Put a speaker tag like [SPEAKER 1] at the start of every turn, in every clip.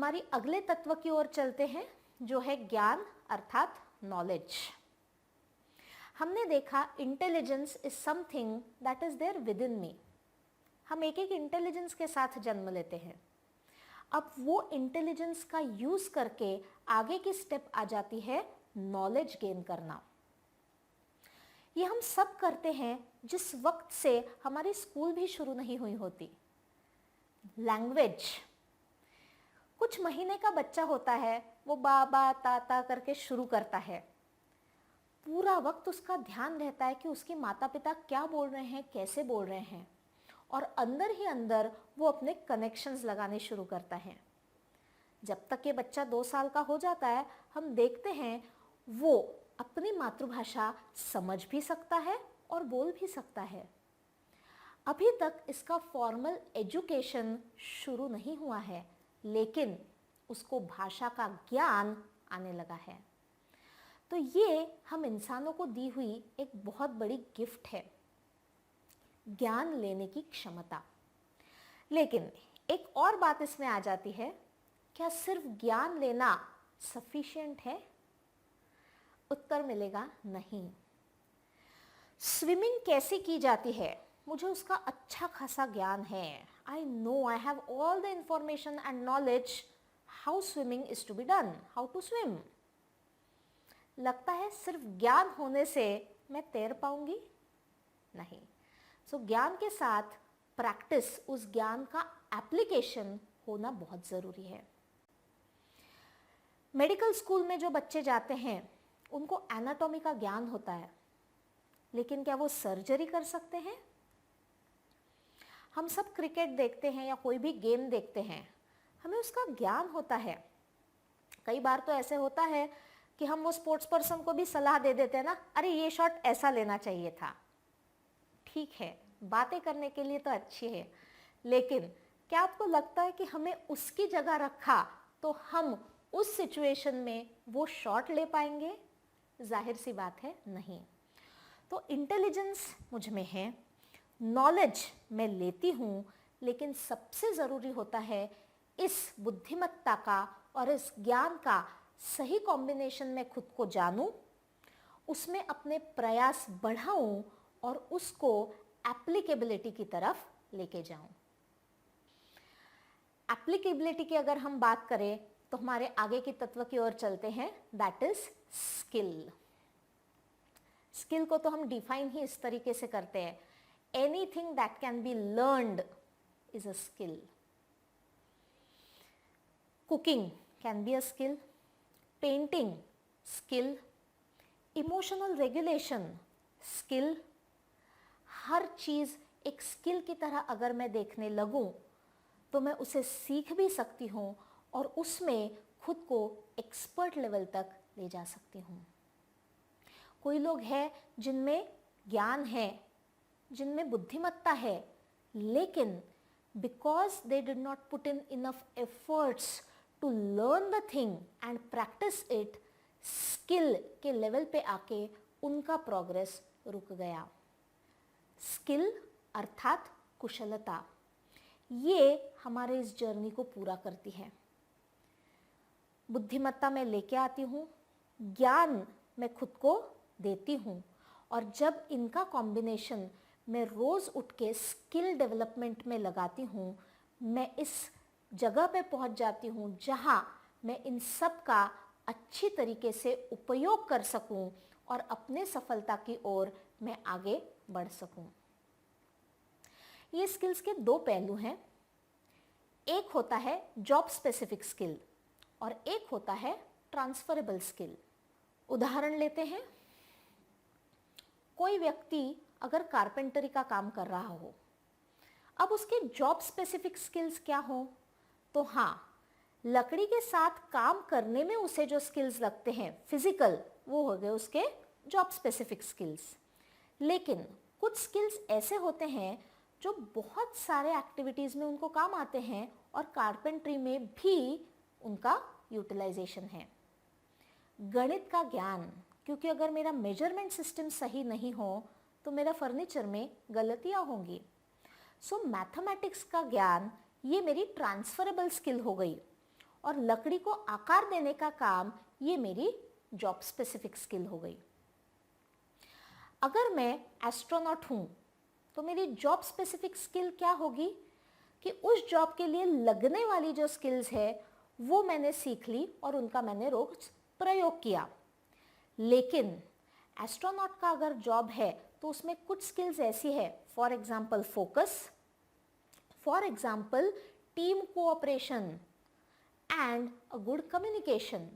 [SPEAKER 1] हमारी अगले तत्व की ओर चलते हैं, जो है ज्ञान अर्थात नॉलेज। हमने देखा intelligence is something that is there within me. हम एक एक इंटेलिजेंस के साथ जन्म लेते हैं। अब वो इंटेलिजेंस का यूज करके आगे की स्टेप आ जाती है नॉलेज गेन करना। ये हम सब करते हैं जिस वक्त से हमारी स्कूल भी शुरू नहीं हुई होती। लैंग्वेज, कुछ महीने का बच्चा होता है, वो बाबा ताता करके शुरू करता है। पूरा वक्त उसका ध्यान रहता है कि उसके माता पिता क्या बोल रहे हैं, कैसे बोल रहे हैं, और अंदर ही अंदर वो अपने कनेक्शंस लगाने शुरू करता है। जब तक ये बच्चा 2 साल का हो जाता है, हम देखते हैं वो अपनी मातृभाषा समझ भी सकता है और बोल भी सकता है। अभी तक इसका फॉर्मल एजुकेशन शुरू नहीं हुआ है, लेकिन उसको भाषा का ज्ञान आने लगा है। तो ये हम इंसानों को दी हुई एक बहुत बड़ी गिफ्ट है, ज्ञान लेने की क्षमता। लेकिन एक और बात इसमें आ जाती है, क्या सिर्फ ज्ञान लेना सफिशिएंट है? उत्तर मिलेगा नहीं। स्विमिंग कैसे की जाती है, मुझे उसका अच्छा खासा ज्ञान है। I know, I have all the information and knowledge how swimming is to be done, how to swim. लगता है सिर्फ ज्ञान होने से मैं तैर पाऊंगी? नहीं। सो ज्ञान के साथ प्रैक्टिस, उस ज्ञान का एप्लीकेशन होना बहुत ज़रूरी है। मेडिकल स्कूल में जो बच्चे जाते हैं उनको एनाटॉमी का ज्ञान होता है, लेकिन क्या वो सर्जरी कर सकते हैं? हम सब क्रिकेट देखते हैं या कोई भी गेम देखते हैं, हमें उसका ज्ञान होता है। कई बार तो ऐसे होता है कि हम वो स्पोर्ट्स पर्सन को भी सलाह दे देते हैं ना, अरे ये शॉट ऐसा लेना चाहिए था। ठीक है, बातें करने के लिए तो अच्छी है, लेकिन क्या आपको लगता है कि हमें उसकी जगह रखा तो हम उस सिचुएशन में वो शॉट ले पाएंगे? जाहिर सी बात है, नहीं। तो इंटेलिजेंस मुझ में है, नॉलेज मैं लेती हूँ, लेकिन सबसे ज़रूरी होता है इस बुद्धिमत्ता का और इस ज्ञान का सही कॉम्बिनेशन में खुद को जानूं, उसमें अपने प्रयास बढ़ाऊं और उसको एप्लीकेबिलिटी की तरफ लेके जाऊं। एप्लीकेबिलिटी की अगर हम बात करें तो हमारे आगे की तत्व की ओर चलते हैं, दैट इज स्किल। स्किल को तो हम डिफाइन ही इस तरीके से करते हैं, anything that can be learned is a skill. Cooking can be a skill, painting skill, emotional regulation skill. हर चीज एक स्किल की तरह अगर मैं देखने लगूं तो मैं उसे सीख भी सकती हूं और उसमें खुद को एक्सपर्ट लेवल तक ले जा सकती हूं। कोई लोग हैं जिनमें ज्ञान है, जिनमें बुद्धिमत्ता है, लेकिन because they did not put in enough efforts to learn the thing and practice it, skill के लेवल पे आके उनका प्रोग्रेस रुक गया। स्किल अर्थात कुशलता, ये हमारे इस जर्नी को पूरा करती है। बुद्धिमत्ता मैं लेके आती हूँ, ज्ञान मैं खुद को देती हूँ, और जब इनका कॉम्बिनेशन मैं रोज़ उठ के स्किल डेवलपमेंट में लगाती हूँ, मैं इस जगह पे पहुँच जाती हूँ जहाँ मैं इन सब का अच्छी तरीके से उपयोग कर सकूँ और अपने सफलता की ओर मैं आगे बढ़ सकूँ। ये स्किल्स के 2 पहलू हैं, एक होता है जॉब स्पेसिफिक स्किल और एक होता है ट्रांसफरेबल स्किल। उदाहरण लेते हैं, कोई व्यक्ति अगर कारपेंटरी का काम कर रहा हो, अब उसके जॉब स्पेसिफिक स्किल्स क्या हो? तो हाँ, लकड़ी के साथ काम करने में उसे जो स्किल्स लगते हैं फिजिकल, वो हो गए उसके जॉब स्पेसिफिक स्किल्स। लेकिन कुछ स्किल्स ऐसे होते हैं जो बहुत सारे एक्टिविटीज़ में उनको काम आते हैं और कारपेंट्री में भी उनका यूटिलाइजेशन है। गणित का ज्ञान, क्योंकि अगर मेरा मेजरमेंट सिस्टम सही नहीं हो तो मेरा फर्नीचर में गलतियां होंगी। सो मैथमेटिक्स का ज्ञान ये मेरी ट्रांसफरेबल स्किल हो गई, और लकड़ी को आकार देने का काम ये मेरी जॉब स्पेसिफिक स्किल हो गई। अगर मैं एस्ट्रोनॉट हूं तो मेरी जॉब स्पेसिफिक स्किल क्या होगी कि उस जॉब के लिए लगने वाली जो स्किल्स है वो मैंने सीख ली और उनका मैंने रोज प्रयोग किया। लेकिन एस्ट्रोनॉट का अगर जॉब है तो उसमें कुछ स्किल्स ऐसी है, for example focus, for example team cooperation and a good communication.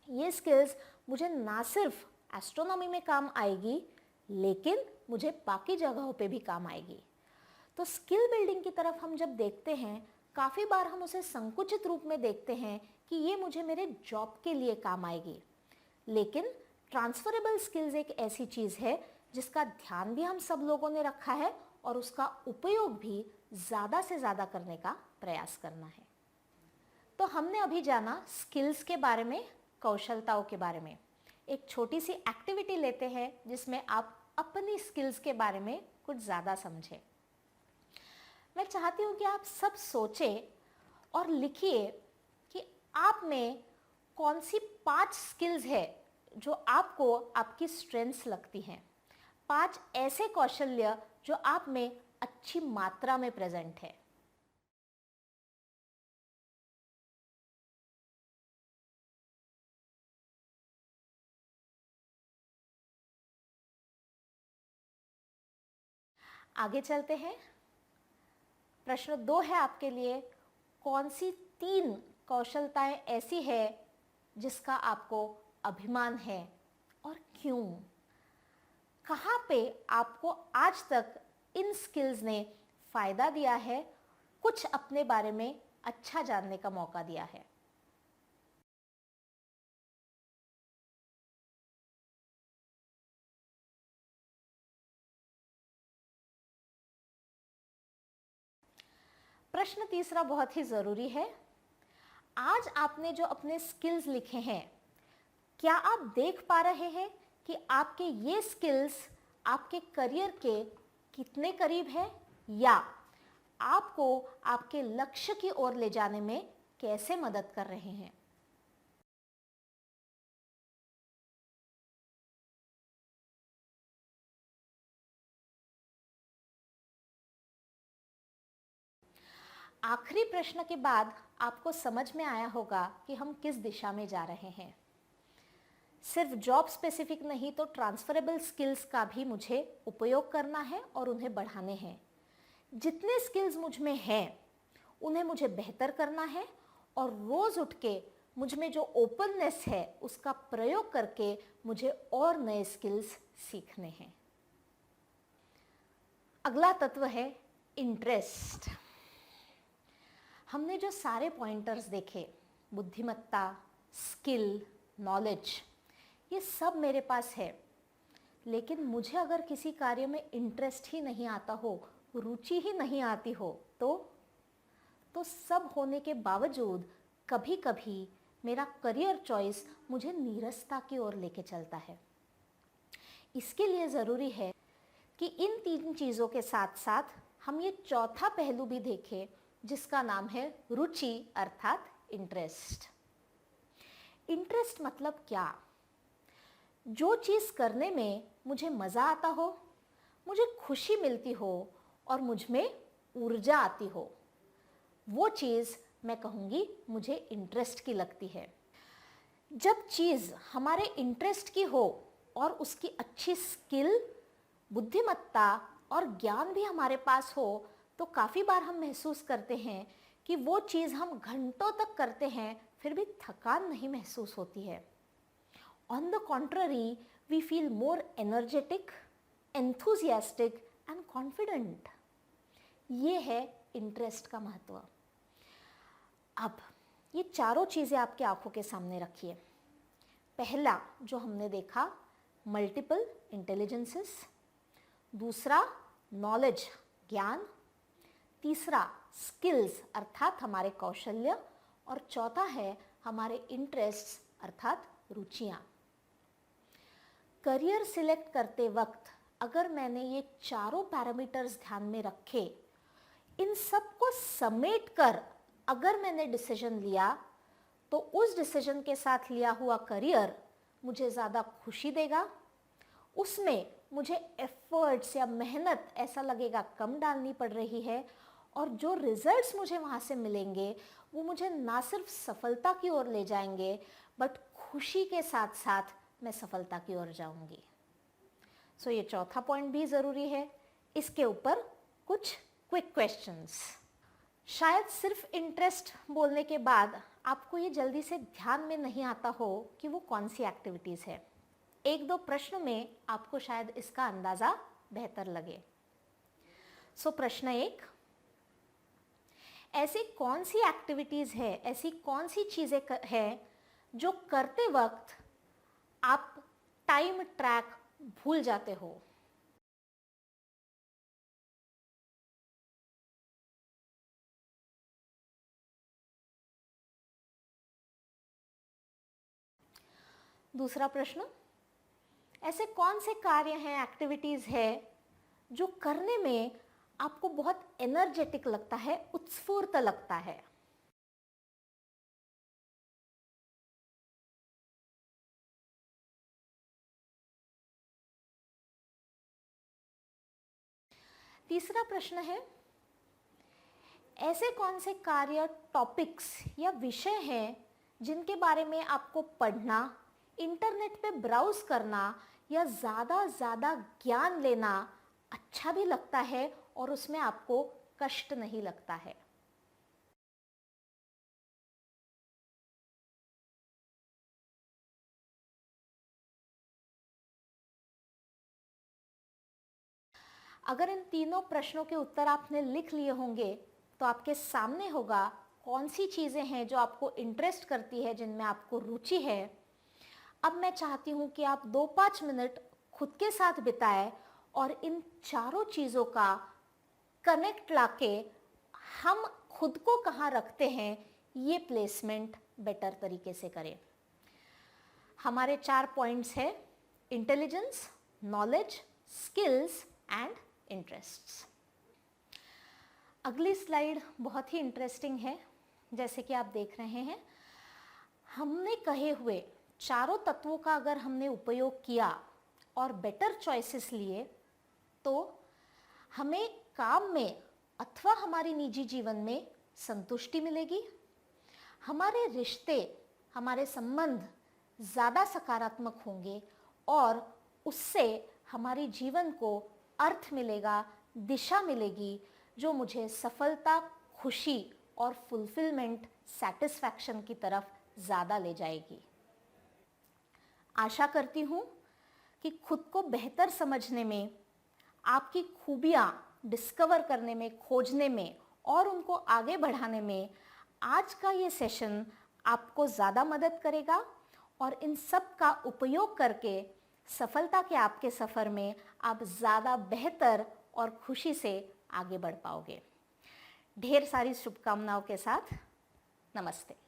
[SPEAKER 1] ये स्किल्स मुझे ना सिर्फ एस्ट्रोनॉमी में काम आएगी लेकिन मुझे बाकी जगहों पे भी काम आएगी। तो स्किल बिल्डिंग की तरफ हम जब देखते हैं काफ़ी बार हम उसे संकुचित रूप में देखते हैं कि ये मुझे मेरे जॉब के लिए काम आएगी, लेकिन ट्रांसफरेबल स्किल्स एक ऐसी चीज़ है जिसका ध्यान भी हम सब लोगों ने रखा है और उसका उपयोग भी ज़्यादा से ज़्यादा करने का प्रयास करना है। तो हमने अभी जाना स्किल्स के बारे में, कौशलताओं के बारे में। एक छोटी सी एक्टिविटी लेते हैं जिसमें आप अपनी स्किल्स के बारे में कुछ ज़्यादा समझें। मैं चाहती हूँ कि आप सब सोचें और लिखिए कि आप में कौन सी 5 स्किल्स है जो आपको आपकी स्ट्रेंथ्स लगती हैं। 5 ऐसे कौशल्य जो आप में अच्छी मात्रा में प्रेजेंट है। आगे चलते हैं। प्रश्न 2 है आपके लिए, कौन सी 3 कौशलताएं ऐसी है जिसका आपको अभिमान है और क्यों? कहाँ पे आपको आज तक इन स्किल्स ने फायदा दिया है, कुछ अपने बारे में अच्छा जानने का मौका दिया है? प्रश्न तीसरा बहुत ही जरूरी है। आज आपने जो अपने स्किल्स लिखे हैं, क्या आप देख पा रहे हैं कि आपके ये स्किल्स आपके करियर के कितने करीब है या आपको आपके लक्ष्य की ओर ले जाने में कैसे मदद कर रहे हैं? आखिरी प्रश्न के बाद आपको समझ में आया होगा कि हम किस दिशा में जा रहे हैं। सिर्फ जॉब स्पेसिफिक नहीं तो ट्रांसफरेबल स्किल्स का भी मुझे उपयोग करना है और उन्हें बढ़ाने हैं। जितने स्किल्स मुझ में हैं उन्हें मुझे बेहतर करना है और रोज उठ के मुझ में जो ओपननेस है उसका प्रयोग करके मुझे और नए स्किल्स सीखने हैं। अगला तत्व है इंटरेस्ट। हमने जो सारे पॉइंटर्स देखे, बुद्धिमत्ता, स्किल, नॉलेज, ये सब मेरे पास है, लेकिन मुझे अगर किसी कार्य में इंटरेस्ट ही नहीं आता हो, रुचि ही नहीं आती हो तो सब होने के बावजूद कभी कभी मेरा करियर चॉइस मुझे नीरसता की ओर लेके चलता है। इसके लिए ज़रूरी है कि इन 3 चीज़ों के साथ साथ हम ये चौथा पहलू भी देखें जिसका नाम है रुचि अर्थात इंटरेस्ट। इंटरेस्ट मतलब क्या? जो चीज़ करने में मुझे मज़ा आता हो, मुझे खुशी मिलती हो और मुझ में ऊर्जा आती हो, वो चीज़ मैं कहूँगी मुझे इंटरेस्ट की लगती है। जब चीज़ हमारे इंटरेस्ट की हो और उसकी अच्छी स्किल, बुद्धिमत्ता और ज्ञान भी हमारे पास हो तो काफ़ी बार हम महसूस करते हैं कि वो चीज़ हम घंटों तक करते हैं फिर भी थकान नहीं महसूस होती है। On the contrary we feel more energetic, enthusiastic and confident. ये है इंटरेस्ट का महत्व। अब ये चारों चीज़ें आपकी आंखों के सामने रखिए। पहला जो हमने देखा, मल्टीपल इंटेलिजेंसेस। दूसरा नॉलेज, ज्ञान। तीसरा स्किल्स अर्थात हमारे कौशल्य। और चौथा है हमारे इंटरेस्ट्स अर्थात रुचियाँ। करियर सिलेक्ट करते वक्त अगर मैंने ये चारों पैरामीटर्स ध्यान में रखे, इन सब को समेट कर अगर मैंने डिसीजन लिया तो उस डिसीजन के साथ लिया हुआ करियर मुझे ज़्यादा खुशी देगा, उसमें मुझे एफर्ट्स या मेहनत ऐसा लगेगा कम डालनी पड़ रही है, और जो रिजल्ट्स मुझे वहाँ से मिलेंगे वो मुझे ना सिर्फ सफलता की ओर ले जाएंगे, बट खुशी के साथ साथ मैं सफलता की ओर जाऊंगी। सो ये चौथा पॉइंट भी ज़रूरी है। इसके ऊपर कुछ क्विक क्वेश्चंस। शायद सिर्फ इंटरेस्ट बोलने के बाद आपको ये जल्दी से ध्यान में नहीं आता हो कि वो कौन सी एक्टिविटीज़ है। एक दो प्रश्न में आपको शायद इसका अंदाज़ा बेहतर लगे। सो प्रश्न 1, ऐसी कौन सी एक्टिविटीज़ है, ऐसी कौन सी चीज़ें हैं जो करते वक्त आप टाइम ट्रैक भूल जाते हो? दूसरा प्रश्न, ऐसे कौन से कार्य हैं, एक्टिविटीज़ है जो करने में आपको बहुत एनर्जेटिक लगता है, उत्स्फूर्त लगता है? तीसरा प्रश्न है, ऐसे कौन से कार्य, टॉपिक्स या विषय हैं जिनके बारे में आपको पढ़ना, इंटरनेट पे ब्राउज करना या ज़्यादा ज्ञान लेना अच्छा भी लगता है और उसमें आपको कष्ट नहीं लगता है? अगर इन तीनों प्रश्नों के उत्तर आपने लिख लिए होंगे तो आपके सामने होगा कौन सी चीज़ें हैं जो आपको इंटरेस्ट करती है, जिनमें आपको रुचि है। अब मैं चाहती हूँ कि आप 2-5 मिनट खुद के साथ बिताएं और इन चारों चीज़ों का कनेक्ट लाके हम खुद को कहाँ रखते हैं ये प्लेसमेंट बेटर तरीके से करें। हमारे 4 पॉइंट्स हैं: intelligence, knowledge, skills and interests. अगली स्लाइड बहुत ही इंटरेस्टिंग है। जैसे कि आप देख रहे हैं, हमने कहे हुए चारों तत्वों का अगर हमने उपयोग किया और बेटर चॉइसेस लिए तो हमें काम में अथवा हमारी निजी जीवन में संतुष्टि मिलेगी, हमारे रिश्ते, हमारे संबंध ज़्यादा सकारात्मक होंगे और उससे हमारी जीवन को अर्थ मिलेगा, दिशा मिलेगी, जो मुझे सफलता, खुशी और फुलफिलमेंट, सेटिस्फैक्शन की तरफ ज़्यादा ले जाएगी। आशा करती हूँ कि खुद को बेहतर समझने में, आपकी खूबियाँ डिस्कवर करने में, खोजने में और उनको आगे बढ़ाने में आज का ये सेशन आपको ज़्यादा मदद करेगा और इन सब का उपयोग करके सफलता के आपके सफ़र में आप ज़्यादा बेहतर और खुशी से आगे बढ़ पाओगे। ढेर सारी शुभकामनाओं के साथ नमस्ते।